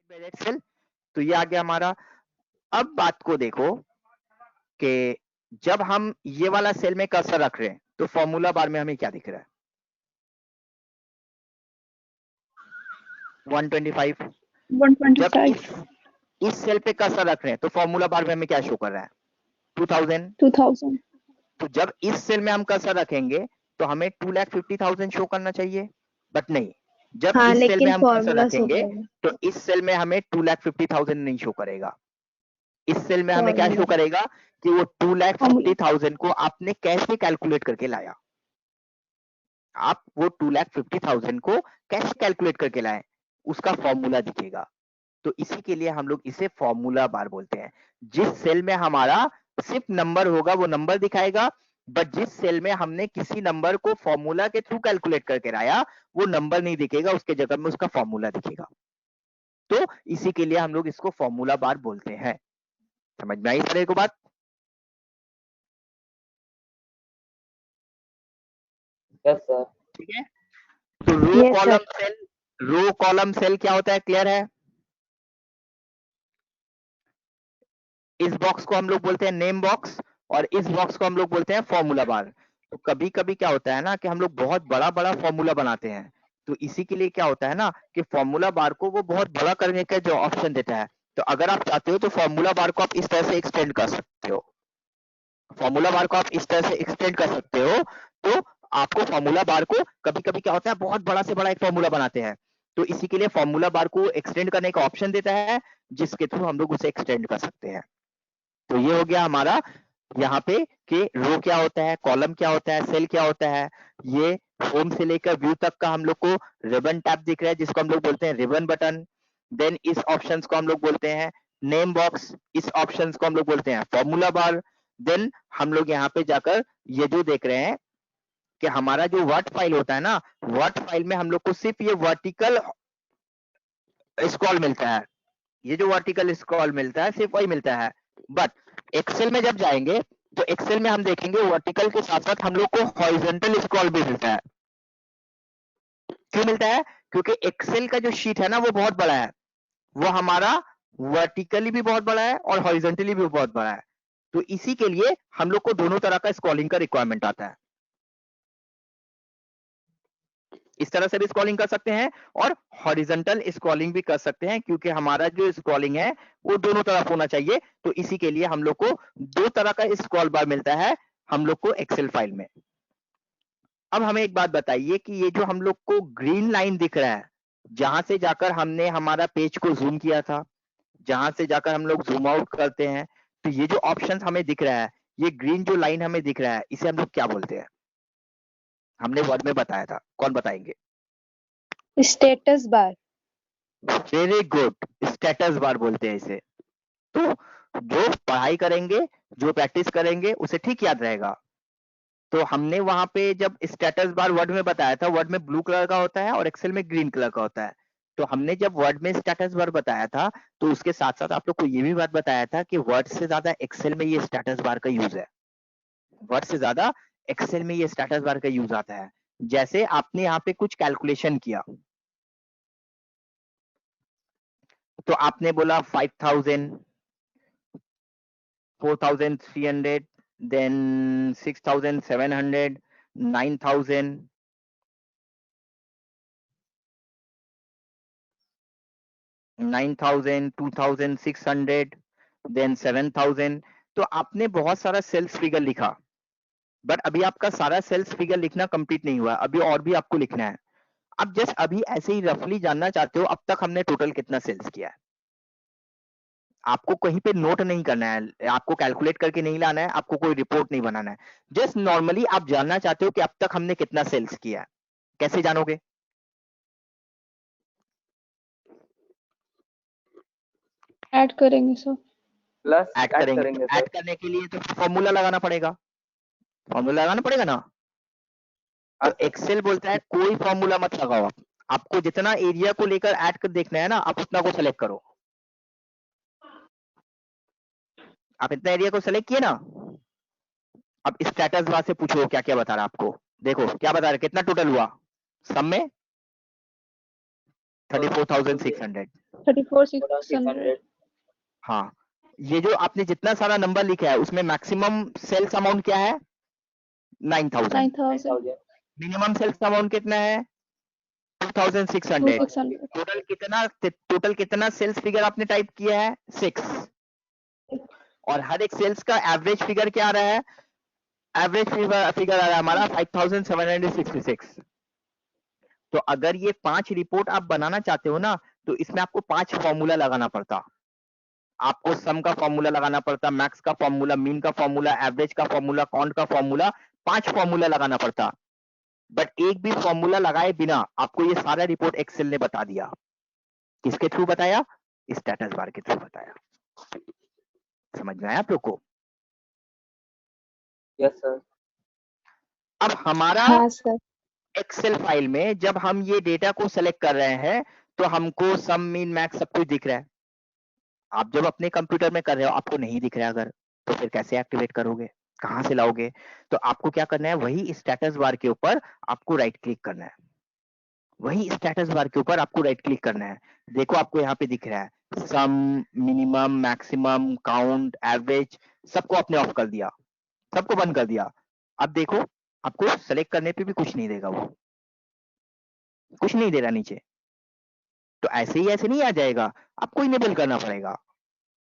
Budget cell, तो ये आ गया हमारा। अब बात को देखो कि जब हम ये वाला सेल में कर्सर रख रहे हैं तो फॉर्मूला बार में हमें क्या दिख रहा है? 125। जब 125, इस सेल पे कर्सर रख रहे हैं तो फॉर्मूला बार में हमें क्या शो कर रहा है? 2000। 2000। तो जब इस सेल में हम कर्सर रखेंगे तो हमें 2,50,000 शो करना चाहिए, बट नहीं, जब हाँ, इस सेल में लेकिन हम कर्सर फॉर्मूला शो रखेंगे करेगा तो इस सेल में हमें 2,50,000 नहीं शो करेगा। इस सेल में हमें क्या शो फॉर्मूला करेगा कि वो फॉर्मूला 2,50,000 को आपने कैसे कैलकुलेट करके लाया। आप वो 2,50,000 को कैसे कैलकुलेट करके लाए, उसका फॉर्मूला दिखेगा। तो इसी के लिए हम लोग इसे फॉर्मूला बार बोलते हैं। जिस सेल में हमारा सिर्फ नंबर होगा वो नंबर दिखाएगा, बट जिस सेल में हमने किसी नंबर को फॉर्मूला के थ्रू कैलकुलेट करके लाया वो नंबर नहीं दिखेगा, उसके जगह में उसका फॉर्मूला दिखेगा। तो इसी के लिए हम लोग इसको फॉर्मूला बार बोलते हैं। समझ में आई सारे को बात? Yes sir. ठीक है। तो row Yes, column sir. Cell, row column cell क्या होता है, क्लियर है? इस बॉक्स को हम लोग बोलते हैं नेम बॉक्स और इस बॉक्स को हम लोग बोलते हैं फॉर्मूला बार। तो कभी कभी क्या होता है ना कि हम लोग बहुत बड़ा बड़ा फॉर्मूला बनाते हैं, तो इसी के लिए क्या होता है ना कि फॉर्मूला बार को वो बहुत बड़ा करने का जो ऑप्शन देता है। तो अगर आप चाहते हो तो फॉर्मूला बार को आप इस तरह से एक्सटेंड कर सकते हो, फॉर्मूला बार को आप इस तरह से एक्सटेंड कर सकते हो। तो आपको फॉर्मूला बार को कभी कभी क्या होता है बहुत बड़ा से बड़ा एक फॉर्मूला बनाते हैं, तो इसी के लिए फॉर्मूला बार को एक्सटेंड करने का ऑप्शन देता है, जिसके थ्रू हम लोग उसे एक्सटेंड कर सकते हैं। तो ये हो गया हमारा यहाँ पे कि रो क्या होता है, कॉलम क्या होता है, सेल क्या होता है। ये होम से लेकर व्यू तक का हम लोग को रिबन टैब दिख रहा है, जिसको हम लोग बोलते हैं रिबन बटन। देन इस ऑप्शंस को हम लोग बोलते हैं नेम बॉक्स, इस ऑप्शंस को हम लोग बोलते हैं फॉर्मूला बार। देन हम लोग यहाँ पे जाकर ये जो देख रहे हैं कि हमारा जो वर्ड फाइल होता है ना, वर्ड फाइल में हम लोग को सिर्फ ये वर्टिकल स्क्रॉल मिलता है, ये जो वर्टिकल स्क्रॉल मिलता है सिर्फ वही मिलता है। बट एक्सेल में जब जाएंगे तो एक्सेल में हम देखेंगे वर्टिकल के साथ साथ हम लोग को हॉरिजॉन्टल स्क्रॉल भी मिलता है। क्यों मिलता है? क्योंकि एक्सेल का जो शीट है ना वो बहुत बड़ा है, वो हमारा वर्टिकली भी बहुत बड़ा है और हॉरिजॉन्टली भी बहुत बड़ा है। तो इसी के लिए हम लोग को दोनों तरह का स्क्रॉलिंग का रिक्वायरमेंट आता है। इस तरह से भी स्क्रॉलिंग कर सकते हैं और हॉरिजॉन्टल स्क्रॉलिंग भी कर सकते हैं, क्योंकि हमारा जो स्क्रॉलिंग है वो दोनों तरफ होना चाहिए। तो इसी के लिए हम लोग को दो तरह का स्क्रॉल बार मिलता है हम लोग को एक्सेल फाइल में। अब हमें एक बात बताइए कि ये जो हम लोग को ग्रीन लाइन दिख रहा है, जहां से जाकर हमने हमारा पेज को जूम किया था, जहां से जाकर हम लोग जूम आउट करते हैं, तो ये जो ऑप्शन हमें दिख रहा है, ये ग्रीन जो लाइन हमें दिख रहा है, इसे हम लोग क्या बोलते हैं? हमने वर्ड में बताया था, कौन बताएंगे? Status bar. Very good, status bar बोलते हैं इसे। तो जो पढ़ाई करेंगे, जो प्रैक्टिस करेंगे उसे ठीक याद रहेगा। तो हमने वहां पे जब स्टेटस बार वर्ड में बताया था, वर्ड में ब्लू कलर का होता है और एक्सेल में ग्रीन कलर का होता है। तो हमने जब वर्ड में स्टेटस बार बताया था तो उसके साथ साथ आप लोग को ये भी बात बताया था कि वर्ड से ज्यादा एक्सेल में ये स्टेटस बार का यूज है, वर्ड से ज्यादा एक्सेल में ये स्टेटस बार का यूज आता है। जैसे आपने यहाँ पे कुछ कैलकुलेशन किया, तो आपने बोला 5,000, 4,300, then 6,700, 9,000, 9,000, 2,600, then 7,000। तो आपने बहुत सारा सेल्स फिगर लिखा, बट अभी आपका सारा सेल्स फिगर लिखना कंप्लीट नहीं हुआ, अभी और भी आपको लिखना है। अब जस्ट अभी ऐसे ही रफली जानना चाहते हो अब तक हमने टोटल कितना सेल्स किया है। आपको कहीं पे नोट नहीं करना है, आपको कैलकुलेट करके नहीं लाना है, आपको कोई रिपोर्ट नहीं बनाना है। जस्ट नॉर्मली आप जानना चाहते हो कि अब तक हमने कितना सेल्स किया है। कैसे जानोगे? ऐड करेंगे सर। प्लस ऐड ऐड करेंगे, करेंगे तो सर। ऐड करने के लिए तो फॉर्मूला लगाना पड़ेगा, फॉर्मूला लगाना पड़ेगा ना। हाँ तो सर। एक्सेल बोलता है कोई फॉर्मूला मत लगाओ, आपको जितना एरिया को लेकर ऐड कर देखना है ना, आप उतना को सेलेक्ट करो। आप इतना एरिया को सेलेक्ट किए ना, अब स्टेटस बार से पूछो क्या क्या बता रहा है आपको। देखो क्या बता रहा है, कितना टोटल हुआ सब में? 34,600। 34,600. हाँ, ये जो आपने जितना सारा नंबर लिखा है उसमें मैक्सिमम सेल्स अमाउंट क्या है? 9,000। 9,000. मिनिमम सेल्स अमाउंट कितना है? 2,600। 2,600. टोटल कितना सेल्स फिगर आपने टाइप किया है? 6। और हर एक सेल्स का एवरेज फिगर क्या आ रहा है? एवरेज फिगर आ रहा है हमारा 5,766। तो अगर ये 5 रिपोर्ट आप बनाना चाहते हो ना, तो इसमें आपको 5 फॉर्मूला लगाना पड़ता। आपको सम का फॉर्मूला लगाना पड़ता, मैक्स का फॉर्मूला, मीन का फॉर्मूला, एवरेज का फॉर्मूला, काउंट का फॉर्मूला, 5 फॉर्मूला लगाना पड़ता। बट एक भी फॉर्मूला लगाए बिना आपको ये सारा रिपोर्ट एक्सेल ने बता दिया। किसके थ्रू बताया? स्टेटस बार के थ्रू बताया। समझ में आया आप लोग को? Yes sir. अब हमारा हाँ सर. एक्सेल फाइल में जब हम ये डेटा को सेलेक्ट कर रहे हैं तो हमको सम, मीन, मैक्स सब कुछ दिख रहा है। आप जब अपने कंप्यूटर में कर रहे हो आपको नहीं दिख रहा, अगर तो फिर कैसे एक्टिवेट करोगे, कहां से लाओगे? तो आपको क्या करना है, वही स्टेटस बार के ऊपर आपको राइट क्लिक करना है। वही स्टेटस बार के ऊपर आपको राइट क्लिक करना है। देखो आपको यहाँ पे दिख रहा है सम, मिनिमम, मैक्सिमम, काउंट, एवरेज, सबको आपने ऑफ कर दिया, सबको बंद कर दिया। अब देखो आपको सेलेक्ट करने पे भी कुछ नहीं देगा, वो कुछ नहीं दे रहा नीचे। तो ऐसे ही ऐसे नहीं आ जाएगा, आपको इनेबल करना पड़ेगा।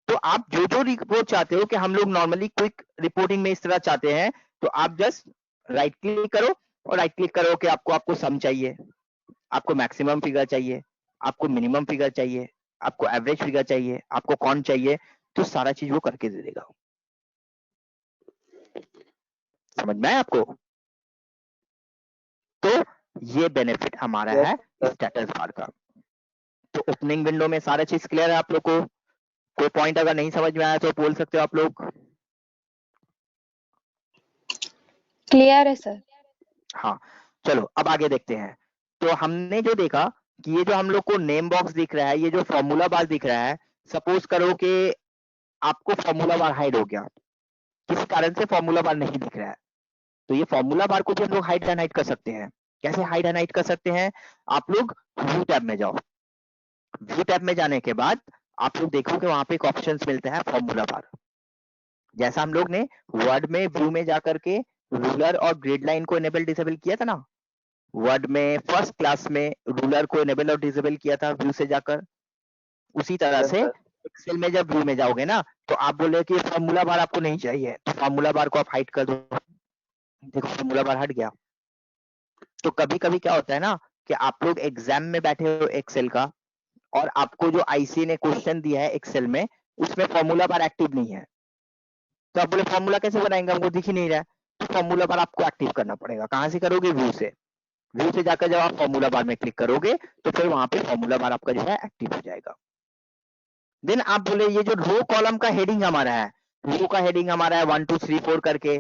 तो आप जो जो रिपोर्ट चाहते हो कि हम लोग नॉर्मली क्विक रिपोर्टिंग में इस तरह चाहते हैं, तो आप जस्ट राइट क्लिक करो और राइट क्लिक करो कि आपको सम चाहिए, आपको मैक्सिमम फिगर चाहिए, आपको मिनिमम फिगर चाहिए, आपको एवरेज फिगर चाहिए, आपको काउंट चाहिए, तो सारा चीज वो करके दे देगा। समझ में आया आपको? तो ये बेनिफिट हमारा है स्टेटस बार का। तो ओपनिंग विंडो में सारा चीज क्लियर है आप लोग को? कोई पॉइंट अगर नहीं समझ में आया तो बोल सकते हो आप लोग। क्लियर है सर. हाँ, चलो अब आगे देखते हैं। तो हमने जो देखा कि ये जो हम लोग को नेम बॉक्स दिख रहा है, ये जो फॉर्मूला बार दिख रहा है, सपोज करो कि आपको फॉर्मूला बार हाइड हो गया, किस कारण से फॉर्मूला बार नहीं दिख रहा है, तो ये फॉर्मूला बार को भी हम लोग हाइड एंड हाइड कर सकते हैं। कैसे हाइड एंड हाइड कर सकते हैं? आप लोग व्यू टैब में जाओ। व्यू टैब में जाने के बाद आप लोग देखो कि वहां पे एक ऑप्शन मिलता है फॉर्मूला बार। जैसा हम लोग ने वर्ड में व्यू में जाकर के रूलर और ग्रिड लाइन को इनेबल डिसेबल किया था ना, वर्ड में फर्स्ट क्लास में रूलर को इनेबल और डिसेबल किया था व्यू से जाकर, उसी तरह Yes, से sir. एक्सेल में जब व्यू में जाओगे ना, तो आप बोले कि फॉर्मूला बार आपको नहीं चाहिए, तो फॉर्मूला बार को आप हाइड कर दो। देखो फॉर्मूला बार हट गया। तो कभी कभी क्या होता है ना कि आप लोग एग्जाम में बैठे हो एक्सेल का, और आपको जो आईसी ने क्वेश्चन दिया है एक्सेल में, उसमें फॉर्मूला बार एक्टिव नहीं है, तो आप बोले फॉर्मूला कैसे बनाएंगे, हमको दिख ही नहीं रहा है। तो फॉर्मूला बार आपको एक्टिव करना पड़ेगा। कहां से करोगे? व्यू से। व्यू से जाकर जब आप फॉर्मूला बार में क्लिक करोगे तो फिर वहां पे फॉर्मूला बार आपका जो है एक्टिव हो जाएगा। देन आप बोले ये जो रो कॉलम का हेडिंग हमारा है, रो का हेडिंग हमारा है 1 2 3 4 करके,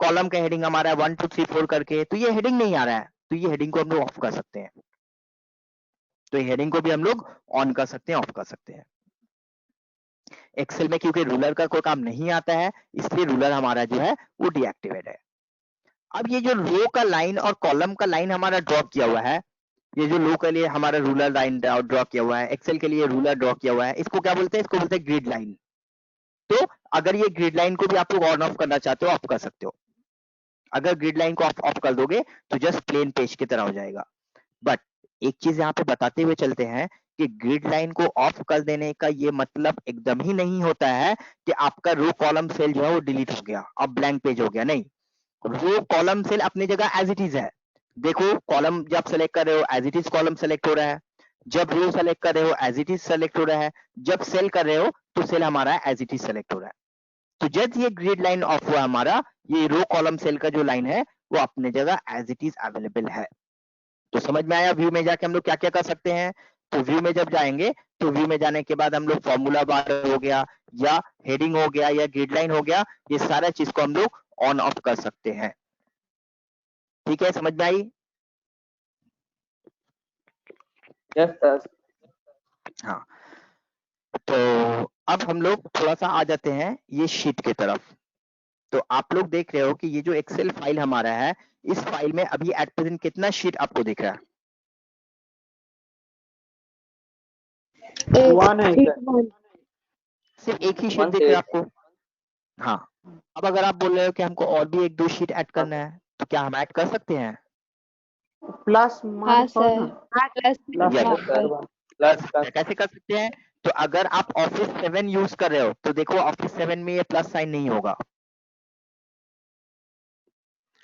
कॉलम का हेडिंग हमारा है 1 2 3 4 करके, तो ये हेडिंग नहीं आ रहा है, तो ये हेडिंग को हम लोग ऑफ कर सकते हैं। तो ये हेडिंग को भी हम लोग ऑन कर सकते हैं, ऑफ कर सकते हैं। एक्सेल में क्योंकि रूलर का कोई काम नहीं आता है, इसलिए रूलर हमारा जो है वो डीएक्टिवेट है। अब ये जो रो का लाइन और कॉलम का लाइन हमारा ड्रॉ किया हुआ है, ये जो रो के लिए हमारा रूलर लाइन ड्रॉ किया हुआ है, एक्सेल के लिए रूलर ड्रॉ किया हुआ है, इसको क्या बोलते हैं? इसको बोलते हैं ग्रिड लाइन। तो अगर ये ग्रिड लाइन को भी आप लोग ऑन ऑफ करना चाहते हो, ऑफ कर सकते हो। अगर ग्रिड लाइन को ऑफ कर दोगे तो जस्ट प्लेन पेज की तरह हो जाएगा। बट एक चीज यहाँ पे बताते हुए चलते हैं कि ग्रिड लाइन को ऑफ कर देने का ये मतलब एकदम ही नहीं होता है कि आपका रो कॉलम सेल जो है वो डिलीट हो गया, अब ब्लैंक पेज हो गया। नहीं, रो कॉलम सेल अपनी जगह एज इट इज है। देखो कॉलम जब सेलेक्ट कर रहे हो as it is column select हो रहा है, जब रो सेलेक्ट कर रहे हो एज इट इज सेलेक्ट हो रहा है, जब सेल कर रहे हो तो सेल हमारा एज इट इज सेलेक्ट हो रहा है। तो जब ये ग्रिड लाइन ऑफ हुआ हमारा, ये रो कॉलम सेल का जो लाइन है वो अपने जगह एज इट इज अवेलेबल है। तो समझ में आया व्यू में जाके हम लोग क्या क्या कर सकते हैं? तो व्यू में जब जाएंगे तो व्यू में जाने के बाद हम लोग फॉर्मूला बार हो गया या हेडिंग हो गया या ग्रिड लाइन हो गया, ये सारा चीज को हम लोग ऑन ऑफ कर सकते हैं। ठीक है, समझ में आई? Yes, sir. हाँ, तो अब हम लोग थोड़ा सा आ जाते हैं ये शीट की तरफ। तो आप लोग देख रहे हो कि ये जो एक्सेल फाइल हमारा है, इस फाइल में अभी एट प्रेजेंट कितना शीट आपको दिख रहा है? One है Sheet sir. one. सिर्फ एक ही शीट One दिख रहा है sheet. आपको? हाँ। अब अगर आप बोल रहे हो कि हमको और भी 1-2 शीट ऐड करना है, तो क्या हम ऐड कर सकते हैं? Plus हाँ मार्क सर, ना. Plus Plus Yes. है हाँ sir. Sir, Plus. कैसे कर सकते हैं? तो अगर आप ऑफिस 7 यूज कर रहे हो तो देखो ऑफिस 7 में ये प्लस साइन नहीं होगा।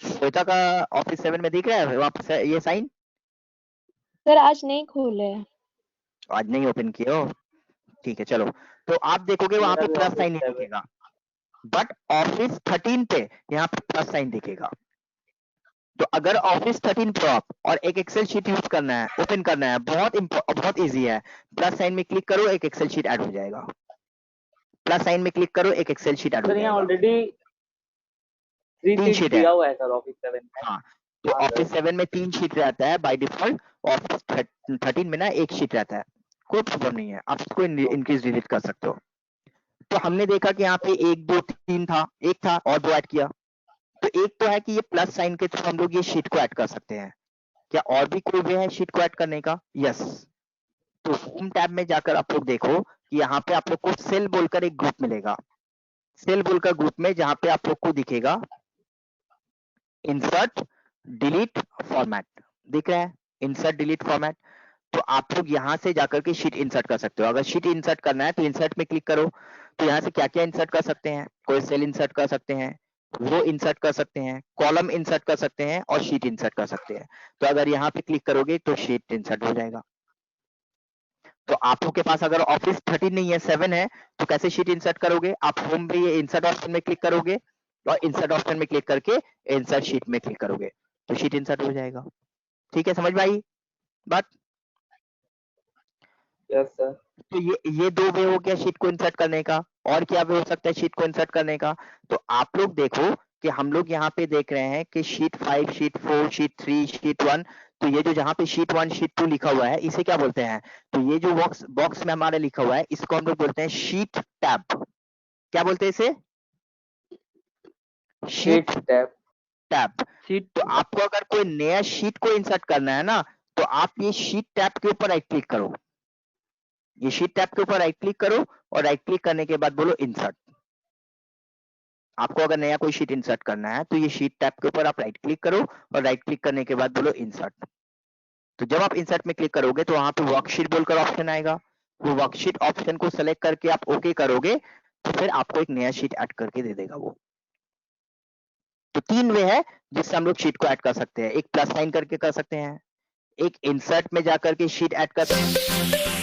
श्वेता का ऑफिस 7 में दिख रहा है वापस ये साइन? सर आज नहीं खोले हैं। आज नहीं ओपन किए हो? ठीक है चलो। तो आप देखोगे वहां पे मेरा भी प्लस office साइन नहीं 7. दिखेगा, बट ऑफिस 13 पे यहाँ पे प्लस साइन दिखेगा। तो अगर ऑफिस 13 प्रो आप और एक एक्सेल शीट यूज करना है, ओपन करना है, बहुत इजी है। प्लस साइन में क्लिक करो, एक एक्सेल शीट ऐड हो जाएगा। प्लस साइन में क्लिक करो, एक एक्सेल शीट ऐड हो सर यहाँ जाएगा। ऑलरेडी 3 तीन शीट शीट है। दिया हुआ है सर ऑफिस 7 में. हाँ, तो हाँ ऑफिस सर. 7 में 3 शीट रहता है बाय डिफॉल्ट। ऑफिस 13 में ना 1 शीट रहता है। कोई प्रॉब्लम नहीं है, आप इसको इंक्रीज डिलीट कर सकते हो। तो हमने देखा कि यहाँ पे 1 2 3 था, एक था और 2 ऐड किया। तो एक तो है कि ये प्लस साइन के थ्रू हम लोग ये शीट को ऐड कर सकते हैं। क्या और भी कोई वे है शीट को ऐड करने का? यस। तो होम टैब में जाकर आप लोग देखो कि यहाँ पे आप लोग को सेल बोलकर एक ग्रुप मिलेगा। सेल बोलकर ग्रुप में जहां पे आप लोग को दिखेगा इंसर्ट डिलीट फॉर्मेट, दिख रहा है इंसर्ट डिलीट फॉर्मेट। तो आप लोग यहाँ से जाकर के शीट इंसर्ट कर सकते हो। अगर शीट इंसर्ट करना है तो इंसर्ट में क्लिक करो। तो यहाँ से क्या क्या इंसर्ट कर सकते हैं? कोई सेल इंसर्ट कर सकते हैं, रो इंसर्ट कर सकते हैं, कॉलम इंसर्ट कर सकते हैं और शीट इंसर्ट कर सकते हैं। तो अगर यहाँ पे क्लिक करोगे तो शीट इंसर्ट हो जाएगा। तो आप लोग के पास अगर ऑफिस 13 नहीं है 7 है, तो कैसे शीट इंसर्ट करोगे? आप होम पे ये इंसर्ट ऑप्शन में क्लिक करोगे और इंसर्ट ऑप्शन में क्लिक करके इंसर्ट शीट में क्लिक करोगे तो शीट इंसर्ट हो जाएगा। ठीक है, समझ में आई बात? Yes sir. तो ये 2 वे हो गया शीट को इंसर्ट करने का। और क्या वे हो सकता है शीट को इंसर्ट करने का? तो आप लोग देखो कि हम लोग यहाँ पे देख रहे हैं कि शीट 5 शीट 4 शीट 3 शीट 1। तो ये जो जहाँ पे शीट 1 शीट 2 लिखा हुआ है इसे क्या बोलते हैं? तो ये जो बॉक्स में हमारे लिखा हुआ है इसको हम लोग बोलते हैं शीट टैब। क्या बोलते हैं इसे? Sheet sheet tab. Tab. Sheet. तो आपको अगर कोई नया शीट को इंसर्ट करना है ना, तो आप ये शीट टैब के ऊपर राइट क्लिक करो। ये शीट टैब के ऊपर राइट क्लिक करो और राइट क्लिक करने के बाद बोलो इंसर्ट। आपको अगर नया कोई शीट इंसर्ट करना है तो ये शीट टैब के ऊपर आप राइट क्लिक करो और राइट क्लिक करने के बाद बोलो इंसर्ट। तो जब आप इंसर्ट में क्लिक करोगे तो वहां पे वर्कशीट बोलकर ऑप्शन आएगा। वो वर्कशीट ऑप्शन को सेलेक्ट करके आप ओके करोगे तो फिर आपको एक नया शीट ऐड करके दे देगा वो। तो 3 वे है जिससे हम लोग शीट को ऐड कर सकते हैं। एक प्लस साइन करके कर सकते हैं, एक इंसर्ट में जाकर के शीट ऐड कर सकते हैं।